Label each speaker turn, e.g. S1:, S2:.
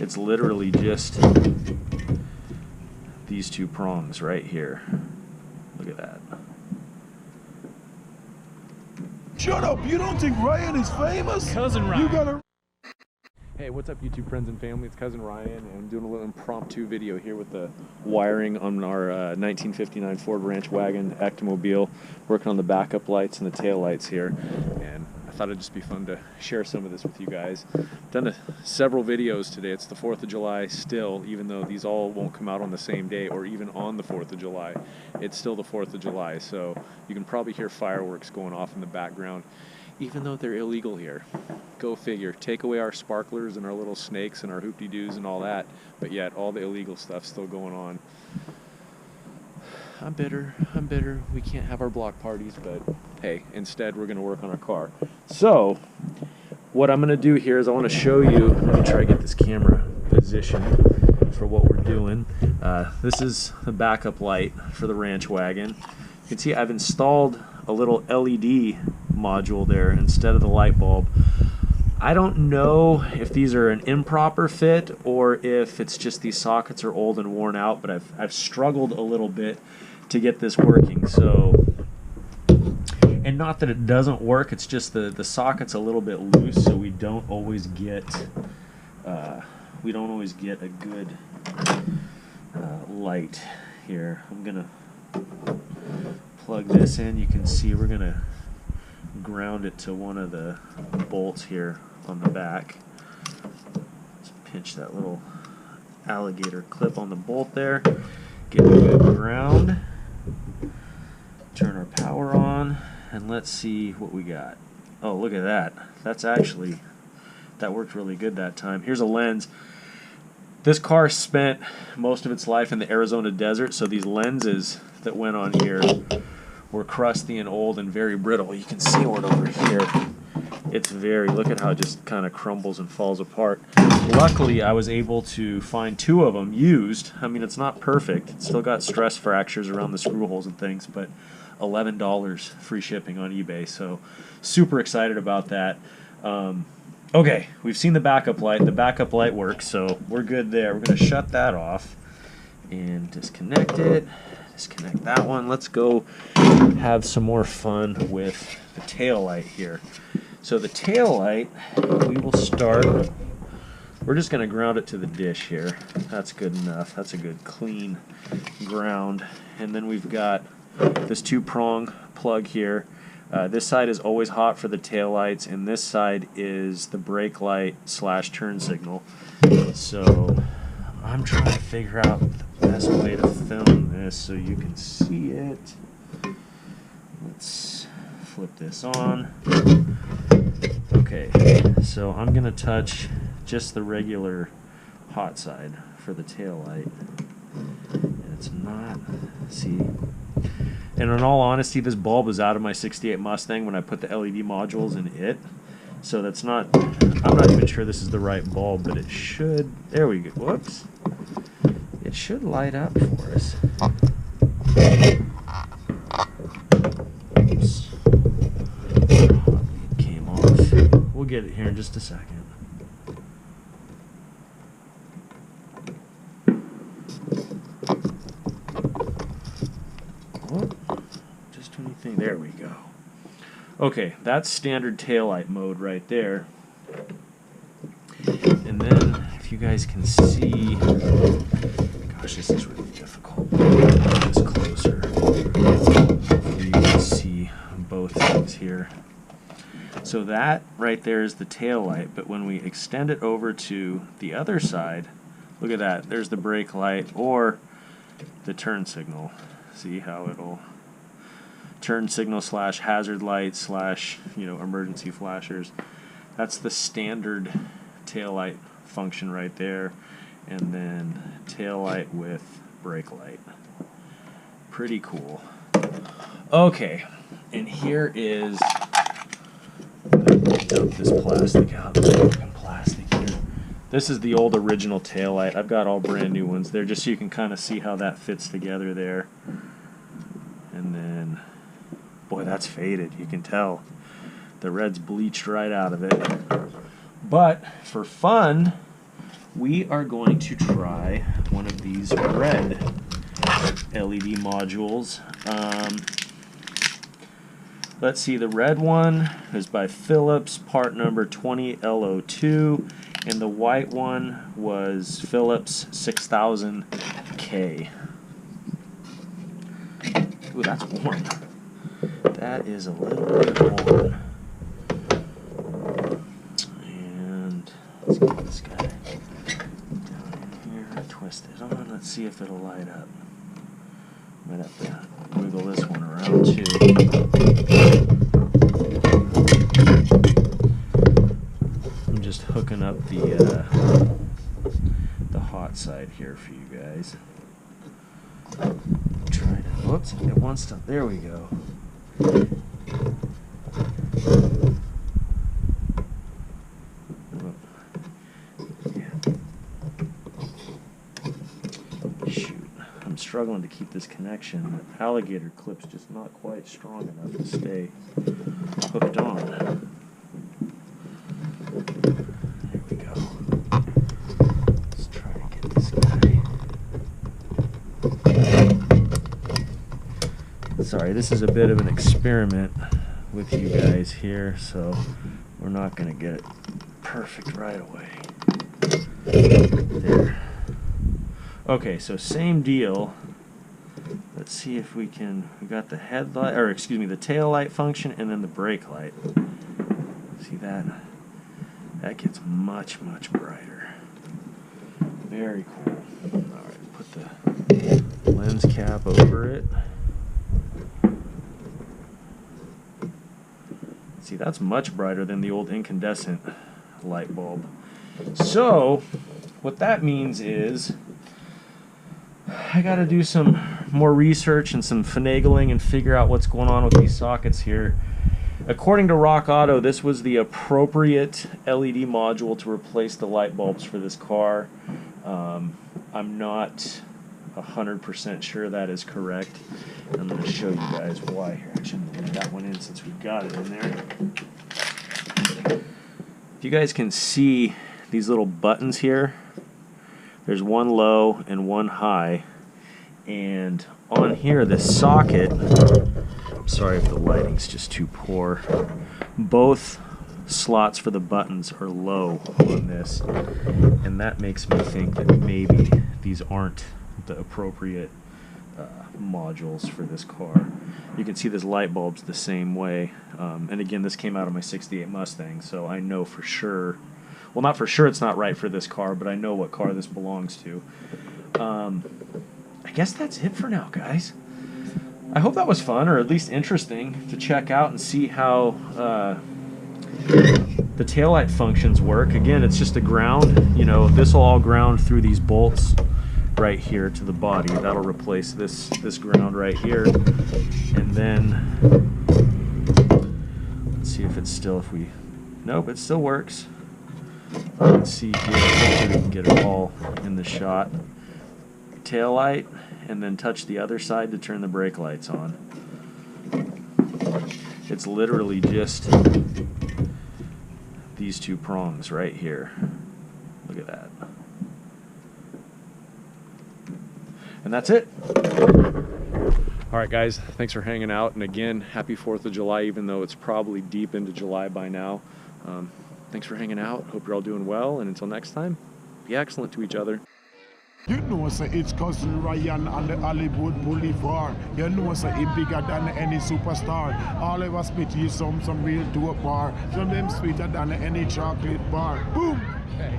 S1: It's literally just these two prongs right here. Look at that.
S2: Shut up! You don't think Ryan is famous?
S3: Cousin Ryan.
S2: You gotta...
S3: Hey, what's up YouTube friends and family? It's Cousin Ryan, and I'm doing a little impromptu video here with the wiring on our 1959 Ford Ranch Wagon Ectomobile, working on the backup lights and the tail lights here, and I thought it'd just be fun to share some of this with you guys. I've done several videos today. It's the 4th of July still, even though these all won't come out on the same day or even on the 4th of July. It's still the 4th of July, so you can probably hear fireworks going off in the background, even though they're illegal here. Go figure. Take away our sparklers and our little snakes and our hoop-de-doos and all that, but yet all the illegal stuff's still going on. I'm bitter. We can't have our block parties, but hey, instead we're going to work on our car. So, what I'm going to do here is I want to show you, let me try to get this camera positioned for what we're doing. This is the backup light for the ranch wagon. You can see I've installed a little LED module there instead of the light bulb. I don't know if these are an improper fit or if it's just these sockets are old and worn out, but I've struggled a little bit to get this working. So, and not that it doesn't work, it's just the socket's a little bit loose, so we don't always get a good light here. I'm gonna plug this in. You can see we're gonna ground it to one of the bolts here on the back. Let's pinch that little alligator clip on the bolt there, get a good ground, turn our power on, and let's see what we got. Oh, look at that. That worked really good that time. Here's a lens. This car spent most of its life in the Arizona desert, so these lenses that went on here were crusty and old and very brittle. You can see one over here. It's look at how it just kind of crumbles and falls apart. Luckily, I was able to find 2 of them used. I mean, it's not perfect. It's still got stress fractures around the screw holes and things, but $11 free shipping on eBay, so super excited about that. Okay, we've seen the backup light. The backup light works, so we're good there. We're going to shut that off and disconnect it. Disconnect that one. Let's go have some more fun with the tail light here. So the tail light, we will start. We're just going to ground it to the dish here. That's good enough. That's a good clean ground. And then we've got this 2-prong plug here. This side is always hot for the tail lights, and this side is the brake light / turn signal. So I'm trying to figure out the best way to film this so you can see it. Let's flip this on. Okay, so I'm going to touch just the regular hot side for the tail light. And it's not, see. And in all honesty, this bulb was out of my 68 Mustang when I put the LED modules in it. So that's not, I'm not even sure this is the right bulb, but it should, there we go, whoops. It should light up for us. Oops. It came off. We'll get it here in just a second. Just anything, there we go. Okay, that's standard taillight mode right there. And then, if you guys can see, gosh, this is really difficult. Put this closer. Hopefully you can see both things here. So that right there is the tail light, but when we extend it over to the other side, look at that. There's the brake light or the turn signal. See how it'll turn signal / hazard light / emergency flashers. That's the standard tail light function right there, and then tail light with brake light. Pretty cool. Okay, and here is, dump this plastic out. Broken plastic here. This is the old original tail light. I've got all brand new ones there, just so you can kind of see how that fits together there. And then, boy, that's faded. You can tell the red's bleached right out of it. But for fun, we are going to try one of these red LED modules. Let's see, the red one is by Philips, part number 20L02, and the white one was Philips 6000K. Ooh, that's warm. That is a little bit warm. And let's get this guy down in here, twist it on, let's see if it'll light up. Might have to wiggle this one around too. I'm just hooking up the hot side here for you guys. Try to, whoops, it wants to, there we go. Struggling to keep this connection. The alligator clip's just not quite strong enough to stay hooked on. There we go. Let's try to get this guy. Sorry, this is a bit of an experiment with you guys here, so we're not going to get it perfect right away. There. Okay, so same deal. Let's see if we can, we got the headlight, or excuse me, the tail light function and then the brake light. See that? That gets much, much brighter. Very cool. Alright, put the lens cap over it. See, that's much brighter than the old incandescent light bulb. So, what that means is, I gotta do some more research and some finagling and figure out what's going on with these sockets here. According to Rock Auto, this was the appropriate LED module to replace the light bulbs for this car. I'm not 100% sure that is correct. I'm going to show you guys why here. Actually, I'm going to leave that one in since we've got it in there. If you guys can see these little buttons here, there's one low and one high. And on here, this socket, I'm sorry if the lighting's just too poor, both slots for the buttons are low on this. And that makes me think that maybe these aren't the appropriate modules for this car. You can see this light bulb's the same way. And again, this came out of my 68 Mustang, so I know for sure, well, not for sure it's not right for this car, but I know what car this belongs to. I guess that's it for now, guys. I hope that was fun, or at least interesting to check out and see how the taillight functions work. Again, it's just a ground. You know, this will all ground through these bolts right here to the body. That'll replace this ground right here. And then let's see if it's still, if we, nope, it still works. Let's see here, hopefully we can get it all in the shot. Tail light, and then touch the other side to turn the brake lights on. It's literally just these two prongs right here. Look at that. And that's it. All right, guys, thanks for hanging out. And again, happy 4th of July, even though it's probably deep into July by now. Thanks for hanging out. Hope you're all doing well. And until next time, be excellent to each other.
S2: You know, say it's cousin Ryan on the Hollywood Boulevard. You know, say he bigger than any superstar. All of us spit you some real dope bar. Some them sweeter than any chocolate bar. Boom! Hey.